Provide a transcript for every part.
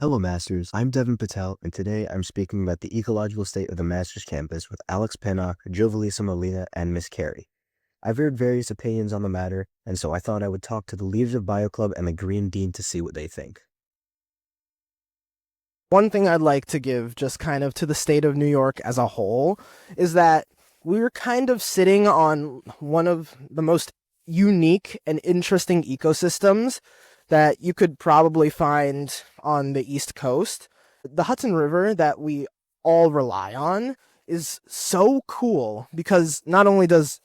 Hello, Masters. I'm Devan Patel, and today I'm speaking about the ecological state of the Masters campus with Alex Pinnock Jovelysa Molina and Miss Carey. I've heard various opinions on the matter, and so I thought I would talk to the leaders of Bio Club and the Green Dean to see what they think. One thing I'd like to give just kind of to the state of New York as a whole is that we're kind of sitting on one of the most unique and interesting ecosystems that you could probably find on the East Coast. The Hudson River that we all rely on is so cool because not only does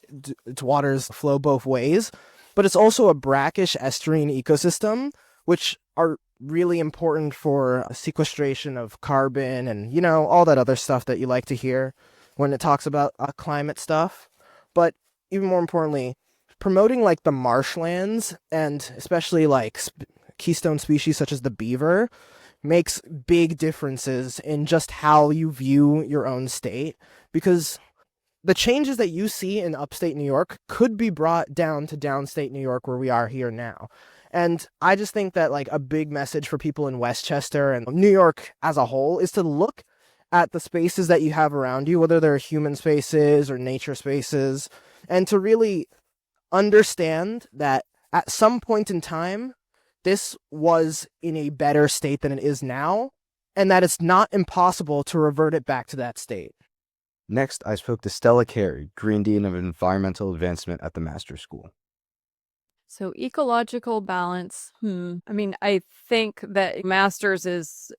its waters flow both ways, but it's also a brackish estuarine ecosystem, which are really important for sequestration of carbon and, all that other stuff that you like to hear when it talks about climate stuff. But even more importantly, promoting like the marshlands and especially like keystone species such as the beaver makes big differences in just how you view your own state, because the changes that you see in upstate New York could be brought down to downstate New York where we are here now. And I just think that like a big message for people in Westchester and New York as a whole is to look at the spaces that you have around you, whether they're human spaces or nature spaces, and to really understand that at some point in time, this was in a better state than it is now, and that it's not impossible to revert it back to that state. Next, I spoke to Stella Carey, Green Dean of Environmental Advancement at the Master's School. So ecological balance. I think that Masters is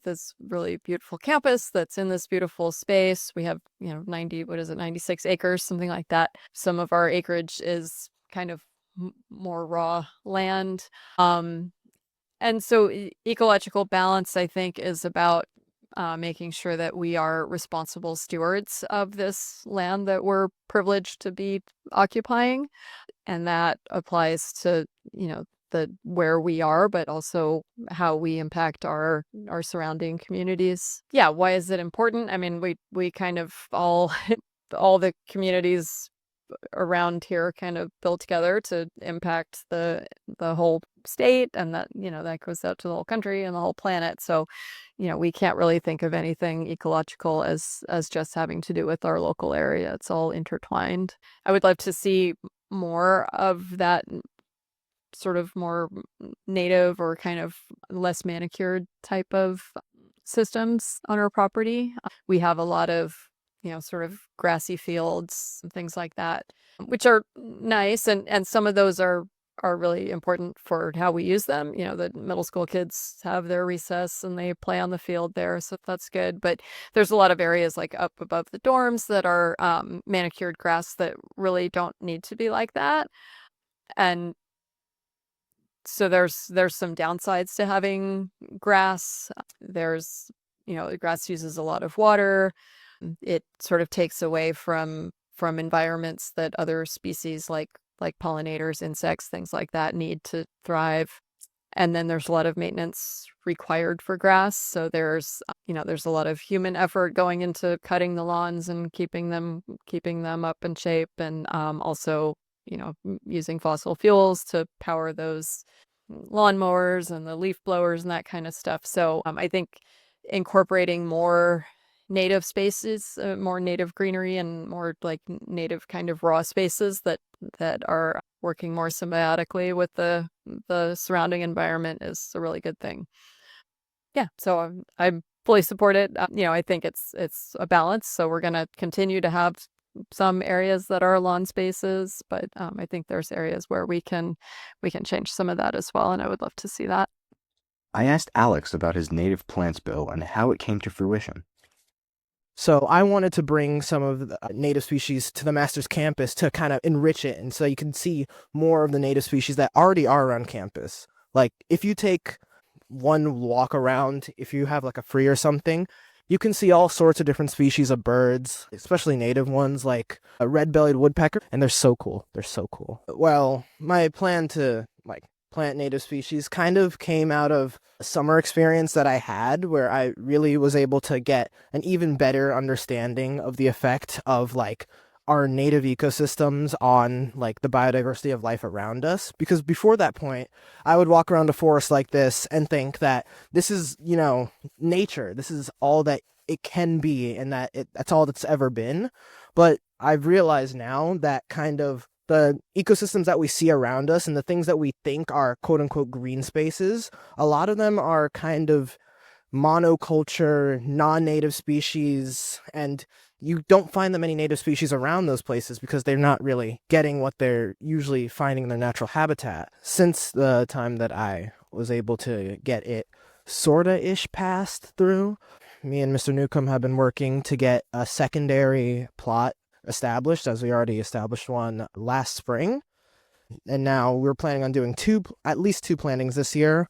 this really beautiful campus that's in this beautiful space. We have 96 acres, something like that. Some of our acreage is kind of more raw land, and so ecological balance, I think, is about making sure that we are responsible stewards of this land that we're privileged to be occupying. And that applies to, the where we are, but also how we impact our surrounding communities. Yeah, why is it important? I mean, we kind of all the communities around here kind of build together to impact the whole state, and that goes out to the whole country and the whole planet. So we can't really think of anything ecological as just having to do with our local area. It's all intertwined. I would love to see more of that sort of more native or kind of less manicured type of systems on our property. We have a lot of sort of grassy fields and things like that, which are nice. And some of those are really important for how we use them. The middle school kids have their recess and they play on the field there. So that's good. But there's a lot of areas like up above the dorms that are manicured grass that really don't need to be like that. And so there's some downsides to having grass. There's, the grass uses a lot of water. It sort of takes away from environments that other species like pollinators, insects, things like that need to thrive. And then there's a lot of maintenance required for grass. So there's a lot of human effort going into cutting the lawns and keeping them up in shape, and also using fossil fuels to power those lawnmowers and the leaf blowers and that kind of stuff. So I think incorporating more native spaces, more native greenery, and more like native kind of raw spaces that are working more symbiotically with the surrounding environment is a really good thing. Yeah, so I fully support it. I think it's a balance. So we're going to continue to have some areas that are lawn spaces, but I think there's areas where we can change some of that as well, and I would love to see that. I asked Alex about his native plants bill and how it came to fruition. So I wanted to bring some of the native species to the Masters campus to kind of enrich it, and so you can see more of the native species that already are around campus. Like if you take one walk around, if you have like a free or something, you can see all sorts of different species of birds, especially native ones like a red-bellied woodpecker, and they're so cool. They're so cool. Well, my plan to plant native species kind of came out of a summer experience that I had where I really was able to get an even better understanding of the effect of our native ecosystems on like the biodiversity of life around us. Because before that point, I would walk around a forest like this and think that this is, nature. This is all that it can be, and that's all that's ever been. But I've realized now that kind of the ecosystems that we see around us and the things that we think are quote unquote green spaces, a lot of them are kind of monoculture, non-native species, and you don't find that many native species around those places because they're not really getting what they're usually finding in their natural habitat. Since the time that I was able to get it sorta-ish passed through, me and Mr. Newcomb have been working to get a secondary plot established, as we already established one last spring. And now we're planning on doing at least two plantings this year.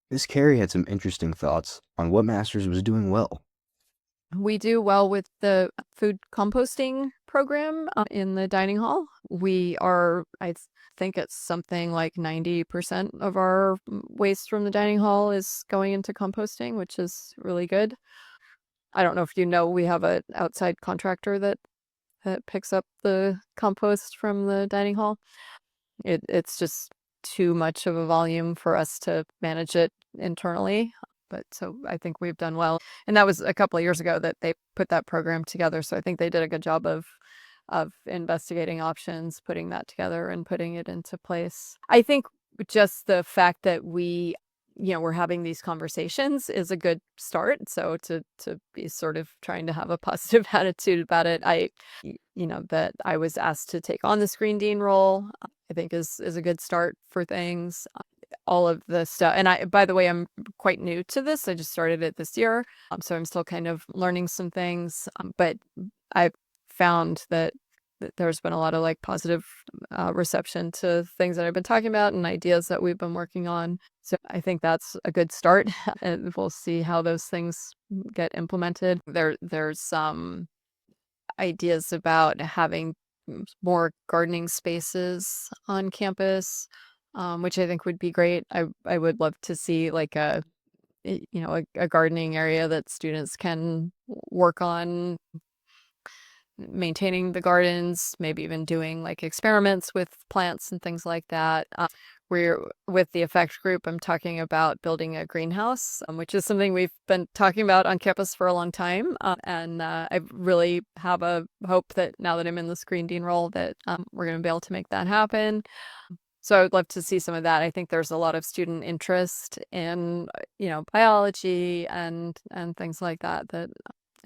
Miss Carey had some interesting thoughts on what Masters was doing well. We do well with the food composting program in the dining hall. We are, think it's something like 90% of our waste from the dining hall is going into composting, which is really good. I don't know if you know, we have an outside contractor that picks up the compost from the dining hall. It's just too much of a volume for us to manage it internally. But so I think we've done well. And that was a couple of years ago that they put that program together. So I think they did a good job of investigating options, putting that together and putting it into place. I think just the fact that we're having these conversations is a good start. So to be sort of trying to have a positive attitude about it, that I was asked to take on the Screen Dean role, I think is a good start for things. All of the stuff. And by the way, I'm quite new to this. I just started it this year. So I'm still kind of learning some things. But I've found that there's been a lot of like positive reception to things that I've been talking about and ideas that we've been working on. So I think that's a good start. And we'll see how those things get implemented. There's some ideas about having more gardening spaces on campus, which I think would be great. I would love to see like a gardening area that students can work on maintaining the gardens, maybe even doing like experiments with plants and things like that. We're with the Effect Group, I'm talking about building a greenhouse, which is something we've been talking about on campus for a long time. And I really have a hope that now that I'm in the Screen Dean role that we're going to be able to make that happen. So I would love to see some of that. I think there's a lot of student interest in, biology and things like that.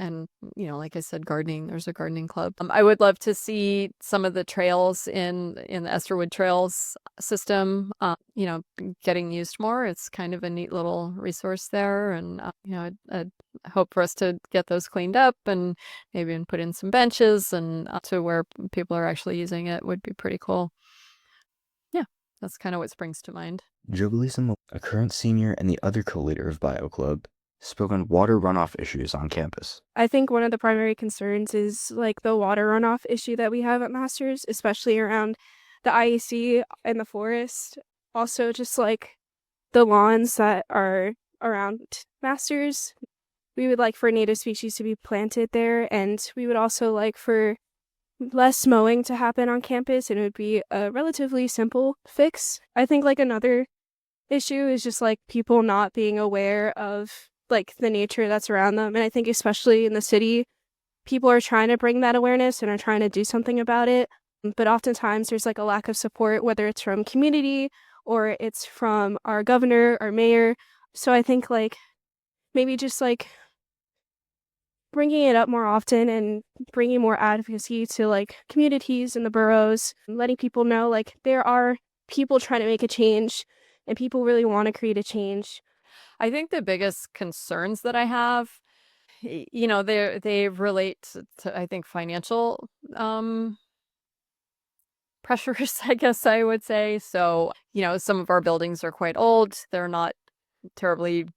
And, like I said, gardening, there's a gardening club. I would love to see some of the trails in the Esterwood Trails system, getting used more. It's kind of a neat little resource there. And, I'd hope for us to get those cleaned up and maybe even put in some benches and to where people are actually using it would be pretty cool. Yeah, that's kind of what springs to mind. Jovelysa, a current senior and the other co-leader of Bio Club, spoke on water runoff issues on campus. I think one of the primary concerns is like the water runoff issue that we have at Masters, especially around the IEC and the forest. Also, just like the lawns that are around Masters. We would like for native species to be planted there, and we would also like for less mowing to happen on campus, and it would be a relatively simple fix. I think like another issue is just like people not being aware of like the nature that's around them. And I think especially in the city, people are trying to bring that awareness and are trying to do something about it. But oftentimes there's like a lack of support, whether it's from community or it's from our governor or mayor. So I think like maybe just like bringing it up more often and bringing more advocacy to like communities in the boroughs, letting people know like there are people trying to make a change and people really want to create a change. I think the biggest concerns that I have, they relate to I think financial pressures, I guess I would say. So, some of our buildings are quite old. They're not terribly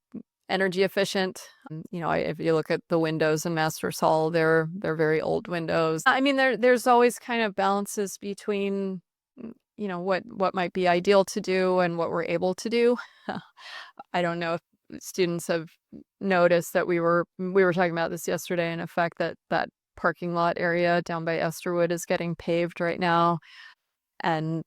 energy efficient. If you look at the windows in Masters Hall, they're very old windows. I mean, there's always kind of balances between what might be ideal to do and what we're able to do. I don't know if students have noticed that we were talking about this yesterday, in effect that parking lot area down by Esterwood is getting paved right now. And,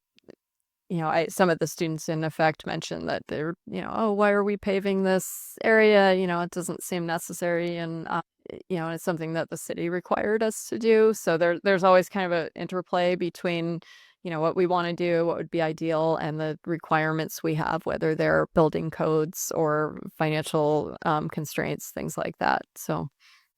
some of the students in effect mentioned that they're, oh, why are we paving this area? It doesn't seem necessary. And, it's something that the city required us to do. So there's always kind of an interplay between, what we want to do, what would be ideal, and the requirements we have, whether they're building codes or financial constraints, things like that. So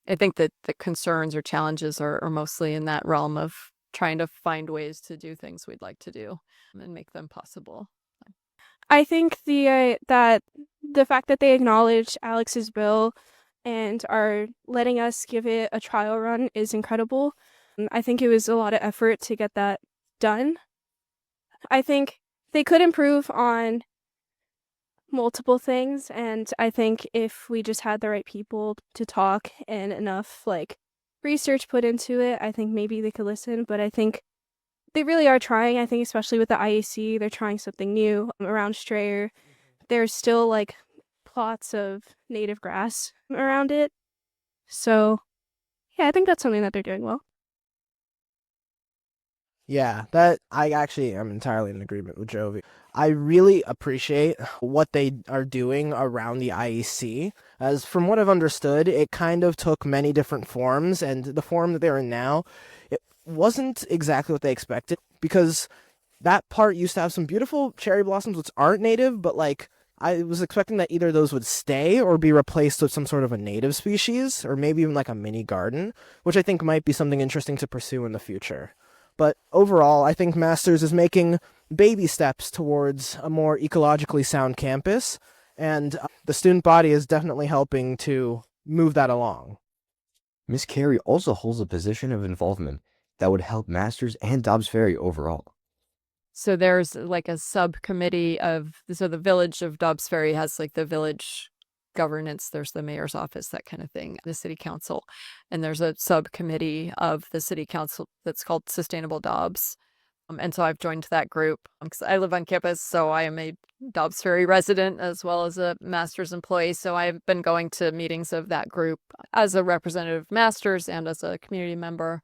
I think that the concerns or challenges are mostly in that realm of trying to find ways to do things we'd like to do and make them possible. I think that the fact that they acknowledge Alex's bill and are letting us give it a trial run is incredible. I think it was a lot of effort to get that done. I think they could improve on multiple things, and I think if we just had the right people to talk and enough research put into it, I think maybe they could listen. But I think they really are trying. I think especially with the IAC, they're trying something new around Strayer. There's still plots of native grass around it. So yeah, I think that's something that they're doing well. Yeah, that I actually am entirely in agreement with Jovi. I really appreciate what they are doing around the IEC, as from what I've understood, it kind of took many different forms, and the form that they're in now, it wasn't exactly what they expected, because that part used to have some beautiful cherry blossoms which aren't native, but I was expecting that either those would stay or be replaced with some sort of a native species, or maybe even a mini garden, which I think might be something interesting to pursue in the future. But overall, I think Masters is making baby steps towards a more ecologically sound campus, and the student body is definitely helping to move that along. Miss Carey also holds a position of involvement that would help Masters and Dobbs Ferry overall. So there's a subcommittee so the village of Dobbs Ferry has the village governance, there's the mayor's office, that kind of thing, the city council. And there's a subcommittee of the city council that's called Sustainable Dobbs. And so I've joined that group because I live on campus, so I am a Dobbs Ferry resident as well as a Masters employee. So I've been going to meetings of that group as a representative of Masters and as a community member.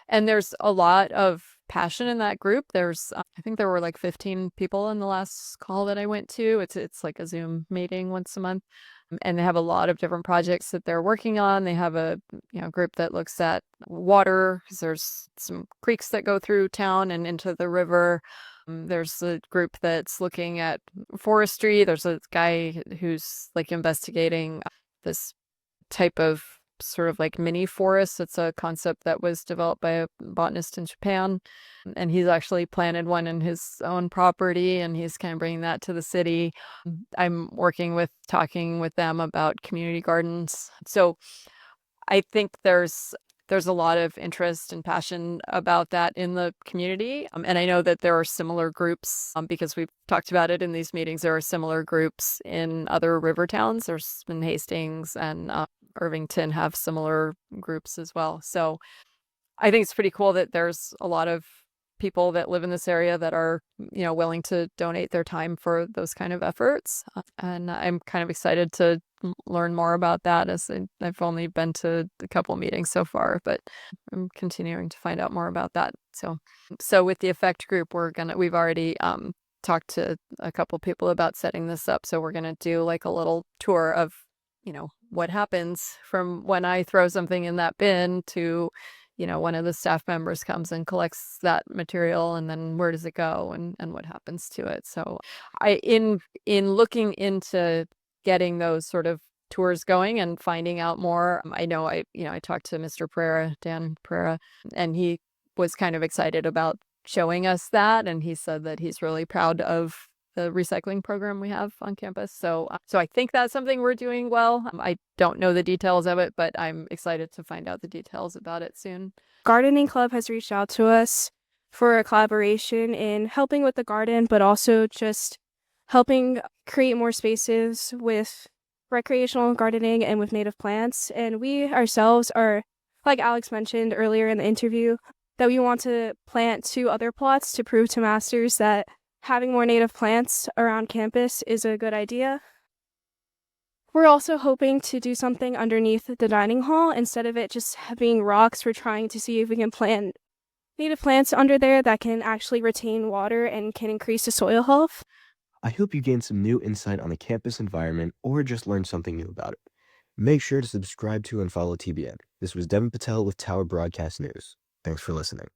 And there's a lot of passion in that group. There's, I think there were 15 people in the last call that I went to. It's like a Zoom meeting once a month. And they have a lot of different projects that they're working on. They have a group that looks at water, because there's some creeks that go through town and into the river. There's a group that's looking at forestry. There's a guy who's investigating this type of sort of mini forest. It's a concept that was developed by a botanist in Japan, and he's actually planted one in his own property, and he's kind of bringing that to the city. I'm talking with them about community gardens. So I think there's a lot of interest and passion about that in the community. And I know that there are similar groups, because we've talked about it in these meetings. There are similar groups in other river towns. There's been Hastings and Irvington have similar groups as well. So I think it's pretty cool that there's a lot of people that live in this area that are, willing to donate their time for those kind of efforts. And I'm kind of excited to learn more about that, as I've only been to a couple meetings so far, but I'm continuing to find out more about that. So with the Effect group, we've already talked to a couple people about setting this up. So we're going to do a little tour of, what happens from when I throw something in that bin to, one of the staff members comes and collects that material, and then where does it go and what happens to it. So in looking into getting those sort of tours going and finding out more, I know I talked to Mr. Pereira, Dan Pereira, and he was kind of excited about showing us that. And he said that he's really proud of the recycling program we have on campus. So I think that's something we're doing well. I don't know the details of it, but I'm excited to find out the details about it soon. Gardening Club has reached out to us for a collaboration in helping with the garden, but also just helping create more spaces with recreational gardening and with native plants. And we ourselves are, like Alex mentioned earlier in the interview, that we want to plant 2 other plots to prove to Masters that having more native plants around campus is a good idea. We're also hoping to do something underneath the dining hall. Instead of it just being rocks, we're trying to see if we can plant native plants under there that can actually retain water and can increase the soil health. I hope you gained some new insight on the campus environment or just learned something new about it. Make sure to subscribe to and follow TBN. This was Devan Patel with Tower Broadcast News. Thanks for listening.